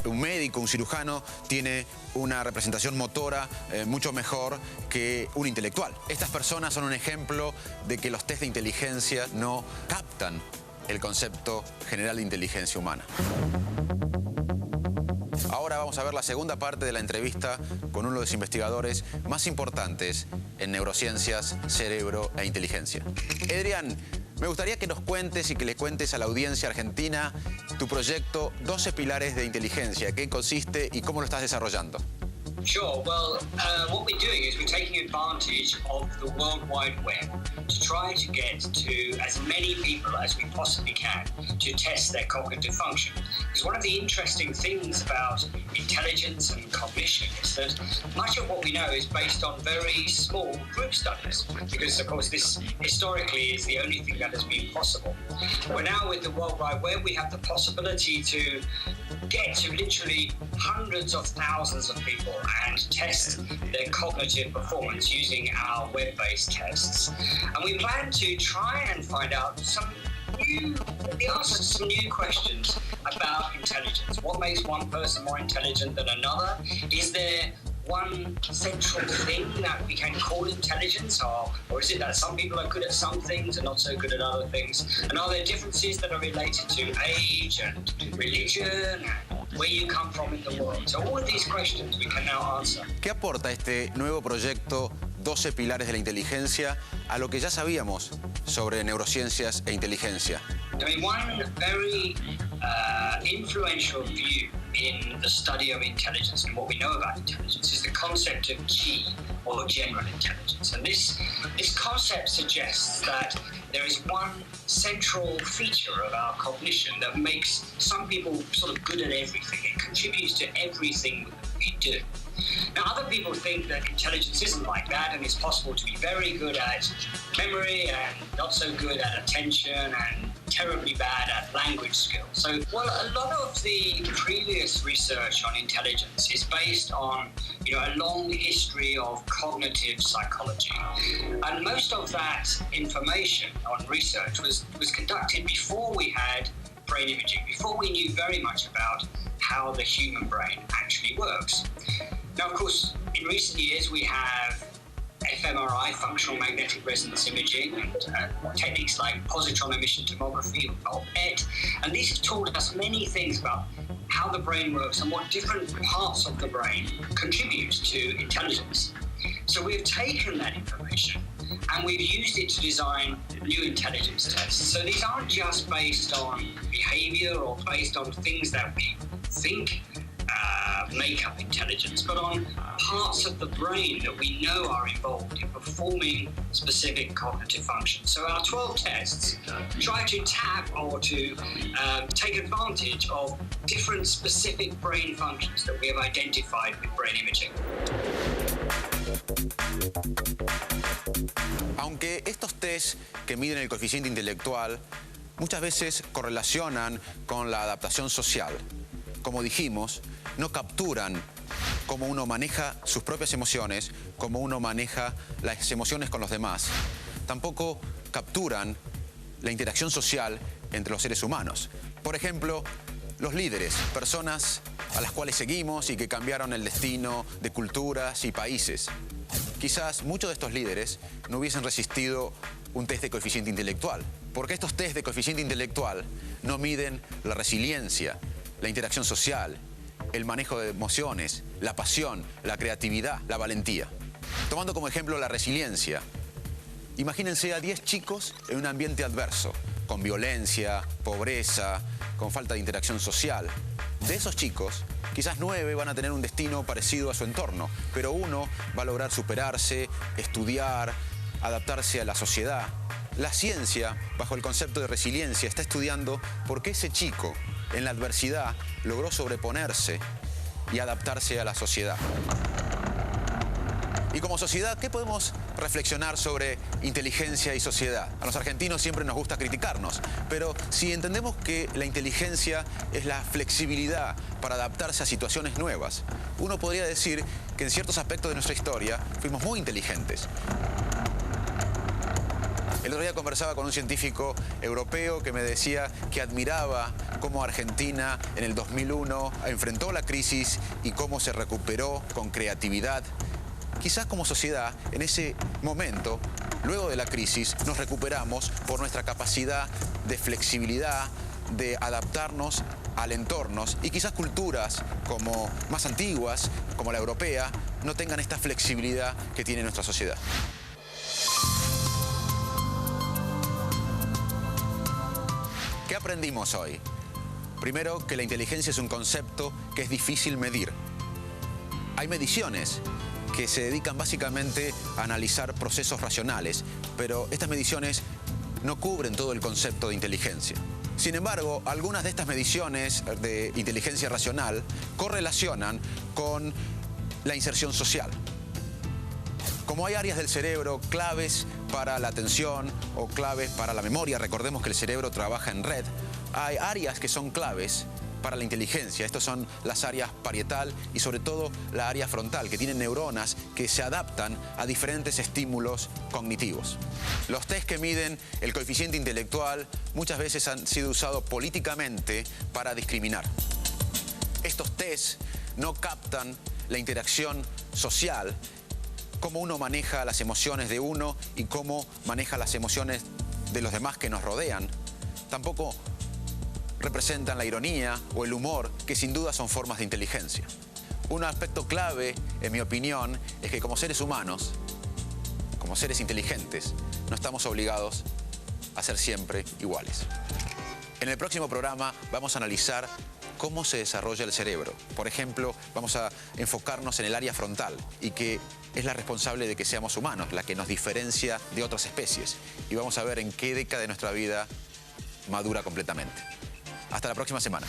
un médico, un cirujano, tiene una representación motora mucho mejor que un intelectual. Estas personas son un ejemplo de que los test de inteligencia no captan el concepto general de inteligencia humana. Ahora vamos a ver la segunda parte de la entrevista con uno de los investigadores más importantes en neurociencias, cerebro e inteligencia. Adrián, me gustaría que nos cuentes y que le cuentes a la audiencia argentina tu proyecto 12 Pilares de Inteligencia. ¿Qué consiste y cómo lo estás desarrollando? Sure. Well, what we're doing is we're taking advantage of the World Wide Web to try to get to as many people as we possibly can to test their cognitive function. Because one of the interesting things about intelligence and cognition is that much of what we know is based on very small group studies, because of course this historically is the only thing that has been possible. Well, now with the World Wide Web we have the possibility to get to literally hundreds of thousands of people and test their cognitive performance using our web-based tests. And we plan to try and find out the answers to some new questions about intelligence. What makes one person more intelligent than another? Is there one central thing that we can call intelligence, or is it that some people are good at some things and not so good at other things? And are there differences that are related to age and religion and where you come from in the world? So all of these questions we can now answer. ¿Qué aporta este nuevo proyecto 12 Pilares de la Inteligencia a lo que ya sabíamos sobre neurociencias e inteligencia? I mean, one very influential view in the study of intelligence and what we know about intelligence is the concept of G, or general intelligence. And this concept suggests that there is one central feature of our cognition that makes some people sort of good at everything. It contributes to everything that we do. Now, other people think that intelligence isn't like that, and it's possible to be very good at memory and not so good at attention and terribly bad at language skills. So, well, a lot of the previous research on intelligence is based on, a long history of cognitive psychology. And most of that information on research was conducted before we had brain imaging, before we knew very much about how the human brain actually works. Now, of course, in recent years we have fMRI, functional magnetic resonance imaging, and techniques like positron emission tomography, or PET, and these have taught us many things about how the brain works and what different parts of the brain contribute to intelligence. So we've taken that information and we've used it to design new intelligence tests. So these aren't just based on behavior or based on things that we think make up intelligence, but on parts of the brain that we know are involved in performing specific cognitive functions. So our 12 tests try to tap or to take advantage of different specific brain functions that we have identified with brain imaging. Aunque estos test que miden el coeficiente intelectual muchas veces correlacionan con la adaptación social, como dijimos, no capturan cómo uno maneja sus propias emociones, cómo uno maneja las emociones con los demás. Tampoco capturan la interacción social entre los seres humanos. Por ejemplo, los líderes, personas a las cuales seguimos y que cambiaron el destino de culturas y países. Quizás muchos de estos líderes no hubiesen resistido un test de coeficiente intelectual, porque estos test de coeficiente intelectual no miden la resiliencia, la interacción social, el manejo de emociones, la pasión, la creatividad, la valentía. Tomando como ejemplo la resiliencia, imagínense a 10 chicos en un ambiente adverso, con violencia, pobreza, con falta de interacción social. De esos chicos, quizás 9 van a tener un destino parecido a su entorno, pero uno va a lograr superarse, estudiar, adaptarse a la sociedad. La ciencia, bajo el concepto de resiliencia, está estudiando por qué ese chico, en la adversidad, logró sobreponerse y adaptarse a la sociedad. Y como sociedad, ¿qué podemos reflexionar sobre inteligencia y sociedad? A los argentinos siempre nos gusta criticarnos, pero si entendemos que la inteligencia es la flexibilidad para adaptarse a situaciones nuevas, uno podría decir que en ciertos aspectos de nuestra historia fuimos muy inteligentes. El otro día conversaba con un científico europeo que me decía que admiraba cómo Argentina en el 2001 enfrentó la crisis y cómo se recuperó con creatividad. Quizás como sociedad, en ese momento, luego de la crisis, nos recuperamos por nuestra capacidad de flexibilidad, de adaptarnos al entorno, y quizás culturas como más antiguas, como la europea, no tengan esta flexibilidad que tiene nuestra sociedad. ¿Qué aprendimos hoy? Primero, que la inteligencia es un concepto que es difícil medir. Hay mediciones que se dedican básicamente a analizar procesos racionales, pero estas mediciones no cubren todo el concepto de inteligencia. Sin embargo, algunas de estas mediciones de inteligencia racional correlacionan con la inserción social. Como hay áreas del cerebro claves para la atención o claves para la memoria, recordemos que el cerebro trabaja en red, hay áreas que son claves para la inteligencia. Estas son las áreas parietal y sobre todo la área frontal, que tienen neuronas que se adaptan a diferentes estímulos cognitivos. Los test que miden el coeficiente intelectual muchas veces han sido usados políticamente para discriminar. Estos test no captan la interacción social, cómo uno maneja las emociones de uno y cómo maneja las emociones de los demás que nos rodean. Tampoco representan la ironía o el humor, que sin duda son formas de inteligencia. Un aspecto clave, en mi opinión, es que como seres humanos, como seres inteligentes, no estamos obligados a ser siempre iguales. En el próximo programa vamos a analizar cómo se desarrolla el cerebro. Por ejemplo, vamos a enfocarnos en el área frontal y que es la responsable de que seamos humanos, la que nos diferencia de otras especies. Y vamos a ver en qué década de nuestra vida madura completamente. Hasta la próxima semana.